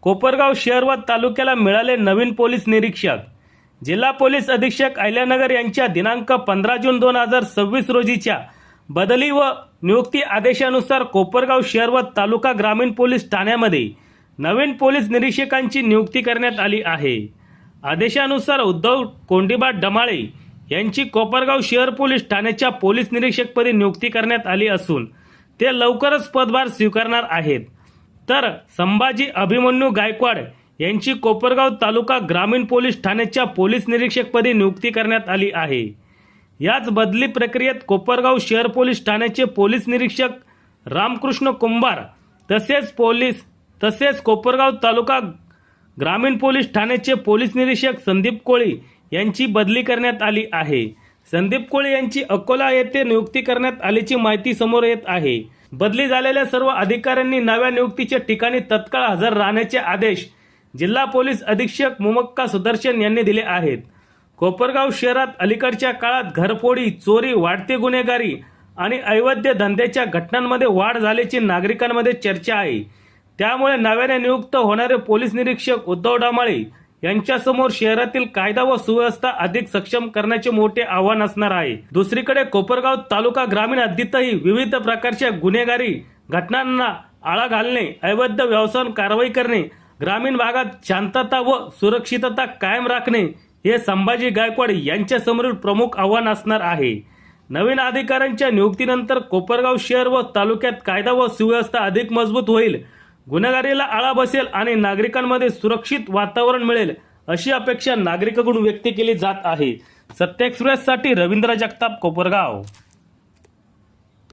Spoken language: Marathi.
कोपरगाव शहर व तालुक्याला मिळाले नवीन पोलीस निरीक्षक। जिल्हा पोलीस अधीक्षक अहिल्यानगर यांच्या दिनांक 15 जून 2026 रोजीच्या बदली व नियुक्ती आदेशानुसार कोपरगाव शहर व तालुका ग्रामीण पोलीस ठाण्यामध्ये नवीन पोलीस निरीक्षकांची नियुक्ती करण्यात आली आहे। आदेशानुसार उद्धव कोंडीबा डमाळे यांची कोपरगाव शहर पोलीस ठाण्याच्या पोलीस निरीक्षकपदी नियुक्ती करण्यात आली असून ते लवकरच पदभार स्वीकारणार आहेत। तर संभाजी अभिमन्यू गायकवाड यांची कोपरगाव तालुका ग्रामीण पोलीस ठाण्याच्या पोलीस निरीक्षकपदी नियुक्ती करण्यात आली आहे। याच बदली प्रक्रियेत कोपरगाव शहर पोलीस ठाण्याचे पोलीस निरीक्षक रामकृष्ण कुंभार तसेच कोपरगाव तालुका ग्रामीण पोलीस ठाण्याचे पोलीस निरीक्षक संदीप कोळी यांची बदली करण्यात आली आहे। संदीप कोळी यांची अकोला येथे नियुक्ती करण्यात आल्याची माहिती समोर येत आहे। बदली झालेल्या सर्व अधिकाऱ्यांनी नव्या नियुक्तीच्या ठिकाणी तत्काळ हजर राहण्याचे आदेश जिल्हा पोलीस अधीक्षक मुमक्का सुदर्शन यांनी दिले आहेत। कोपरगाव शहरात अलीकडच्या काळात घरफोडी, चोरी, वाढती गुन्हेगारी आणि अवैध धंद्याच्या घटनांमध्ये वाढ झाल्याची नागरिकांमध्ये चर्चा आहे। त्यामुळे नव्याने नियुक्त होणारे पोलीस निरीक्षक उद्धव डमाळे यांच्यासमोर शहरातील कायदा व सुव्यवस्था अधिक सक्षम करण्याचे मोठे आव्हान असणार आहे। दुसरीकडे कोपरगाव तालुका ग्रामीण हद्दीतही विविध प्रकारच्या गुन्हेगारी घटनांना आळा घालणे, अवैध व्यवसायावर कारवाई करणे, ग्रामीण भागात शांतता व सुरक्षितता कायम राखणे हे संभाजी गायकवाड यांच्यासमोरील प्रमुख आव्हान असणार आहे। नवीन अधिकाऱ्यांच्या नियुक्तीनंतर कोपरगाव शहर व तालुक्यात कायदा व सुव्यवस्था अधिक मजबूत होईल, गुन्हेगारीला आळा बसेल आणि नागरिकांमध्ये सुरक्षित वातावरण मिळेल अशी अपेक्षा नागरिकांकडून व्यक्त केली जात आहे। सत्य एक्सप्रेससाठी रवींद्र जगताप, कोपरगाव।